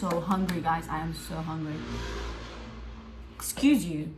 so hungry, guys. I am so hungry. Excuse you.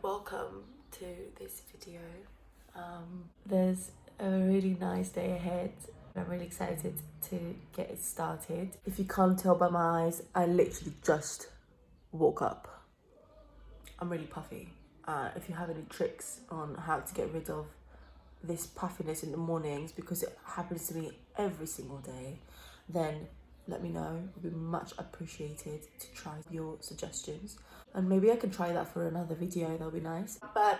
Welcome to this video. There's a really nice day ahead. I'm really excited to get it started. If you can't tell by my eyes, I literally just woke up. I'm really puffy. If you have any tricks on how to get rid of this puffiness in the mornings, because it happens to me every single day, then let me know. It would be much appreciated to try your suggestions. And maybe I can try that for another video, that'll be nice. But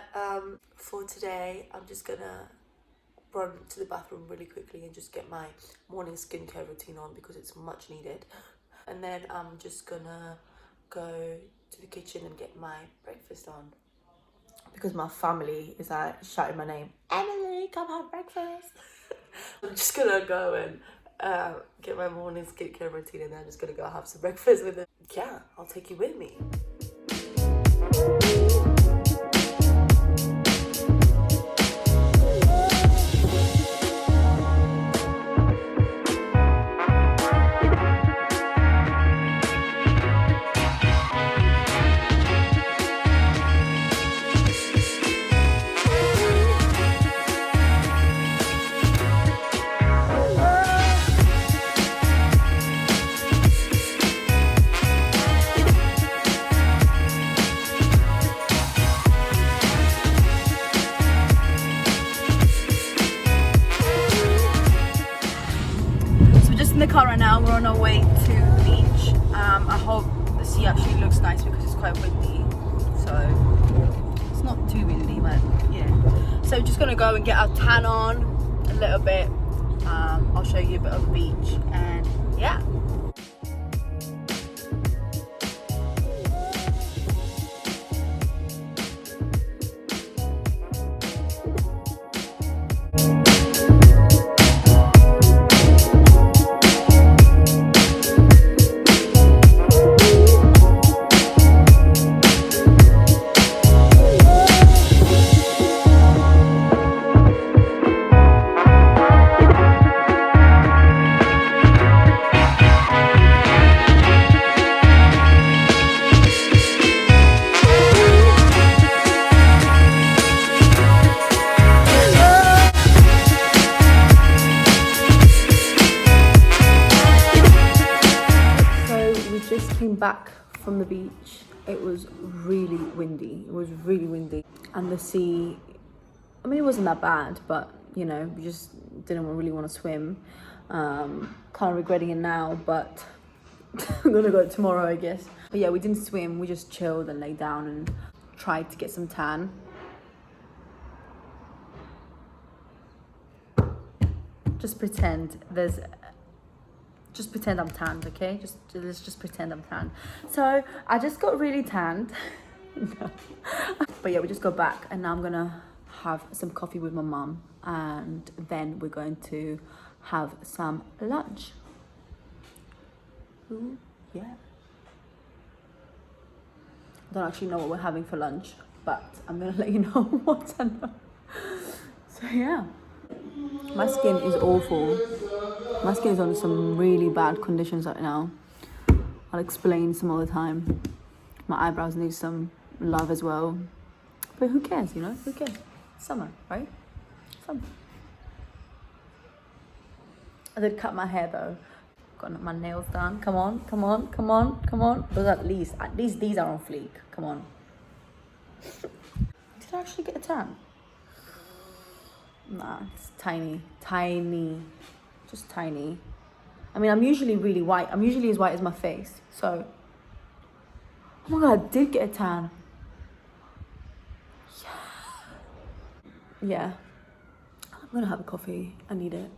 for today, I'm just gonna run to the bathroom really quickly and just get my morning skincare routine on because it's much needed. And then I'm just gonna go to the kitchen and get my breakfast on. Because my family is shouting my name, Emily, come have breakfast. I'm just gonna go and get my morning skincare routine, and then I'm just gonna go have some breakfast with them. Yeah, I'll take you with me. In the car right now, we're on our way to the beach. I hope the sea actually looks nice because it's quite windy, so it's not too windy, but yeah. So we're just gonna go and get our tan on a little bit. I'll show you a bit of the beach, and yeah. Back from the beach. It was really windy. And the sea, I mean, it wasn't that bad, but you know, we just didn't really want to swim. Kind of regretting it now, but I'm gonna go tomorrow, I guess. But yeah, we didn't swim. We just chilled and lay down and tried to get some tan. Just pretend I'm tanned, okay? Let's just pretend I'm tanned. So I just got really tanned. No. But yeah, we just got back, and now I'm gonna have some coffee with my mum, and then we're going to have some lunch. Ooh, yeah. I don't actually know what we're having for lunch, but I'm gonna let you know once I know. So yeah. My skin is awful. My skin is on some really bad conditions right now. I'll explain some other time. My eyebrows need some love as well. But who cares, you know? Who cares? Summer, right? Summer. I did cut my hair though. Got my nails done. Come on, come on, come on, come on. Those at least these are on fleek. Come on. Did I actually get a tan? Nah, it's tiny, just tiny. I mean, I'm usually really white. I'm usually as white as my face. So, oh my God, I did get a tan. Yeah. I'm gonna have a coffee. I need it.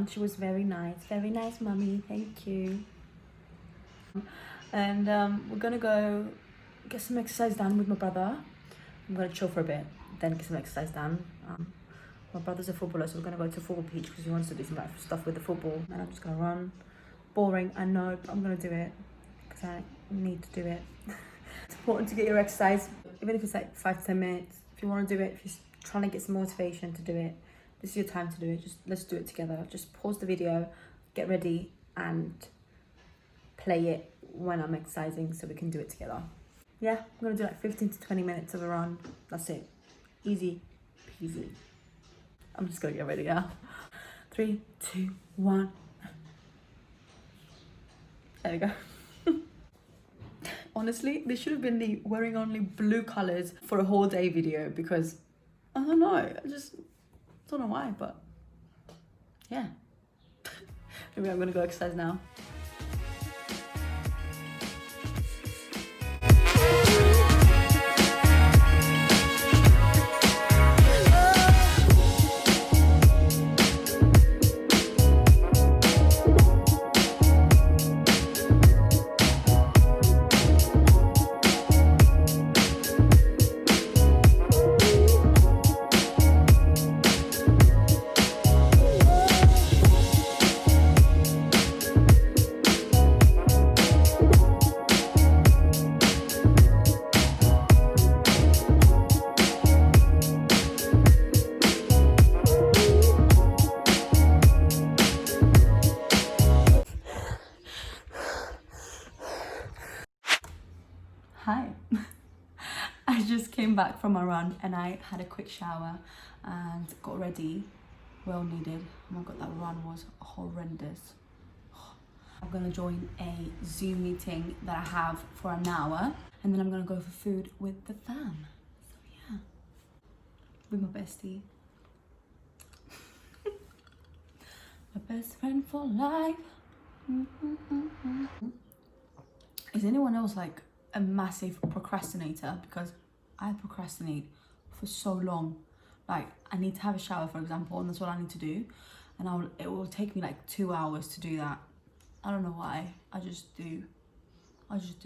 She was very nice, mummy, thank you. And we're gonna go get some exercise done with my brother. I'm gonna chill for a bit, then get some exercise done. My brother's a footballer, so we're gonna go to football pitch because he wants to do some stuff with the football. And I'm just gonna run. Boring, I know, but I'm gonna do it because I need to do it. It's important to get your exercise, even if it's like 5 to 10 minutes. If you want to do it, if you're trying to get some motivation to do it, this is your time to do it. Just let's do it together. Just pause the video, get ready, and play it when I'm exercising so we can do it together. Yeah, I'm gonna do like 15 to 20 minutes of a run. That's it. Easy peasy. I'm just gonna get ready now. 3, 2, 1. There we go. Honestly, this should have been the wearing only blue colors for a whole day video because I don't know, I just don't know why, but yeah. Maybe I'm gonna go exercise now. Hi. I just came back from a run and I had a quick shower and got ready. Well needed. Oh my god, that run was horrendous. I'm gonna join a Zoom meeting that I have for an hour and then I'm gonna go for food with the fam. So yeah, with my bestie. My best friend for life. Is anyone else like a massive procrastinator? Because I procrastinate for so long. Like I need to have a shower, for example, and that's what I need to do, and it will take me like 2 hours to do that. I don't know why. I just do. I just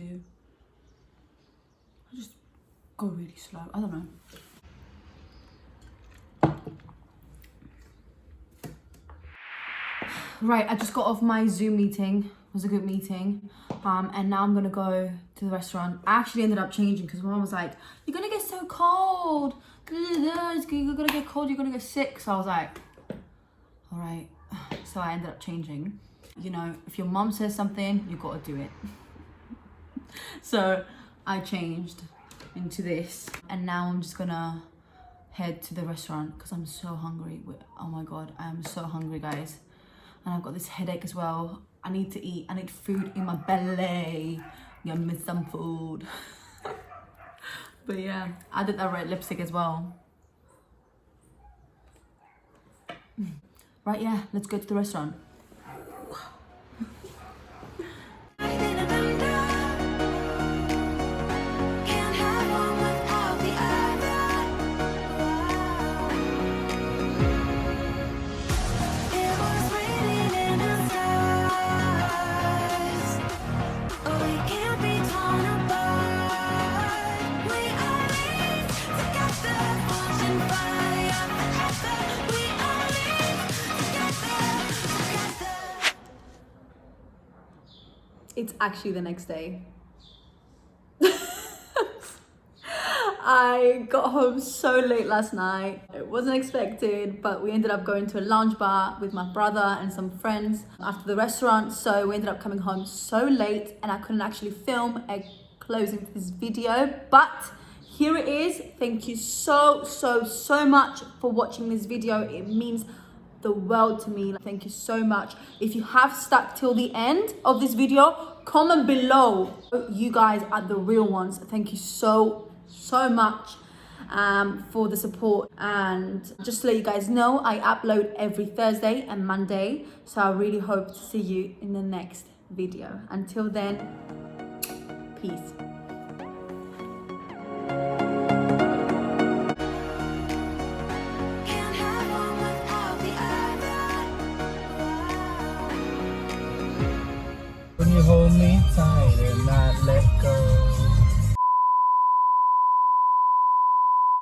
go really slow. I don't know. Right, I just got off my Zoom meeting. It was a good meeting. And now I'm gonna go to the restaurant. I actually ended up changing because mom was like, you're gonna get so cold. You're gonna get cold, you're gonna get sick. So I was like, all right. So I ended up changing. You know, if your mom says something, you gotta do it. So I changed into this. And now I'm just gonna head to the restaurant because I'm so hungry. Oh my God, I am so hungry, guys. And I've got this headache as well. I need to eat. I need food in my belly. Give me some food. But yeah, I did that red lipstick as well. Right, yeah, let's go to the restaurant. It's actually the next day. I got home so late last night. It wasn't expected, but we ended up going to a lounge bar with my brother and some friends after the restaurant. So we ended up coming home so late and I couldn't actually film a closing to this video, but here it is. Thank you so much for watching this video. It means the world to me. Thank you so much. If you have stuck till the end of this video, comment below. You guys are the real ones. Thank you so much for the support. And just to let you guys know, I upload every Thursday and Monday, so I really hope to see you in the next video. Until then, peace.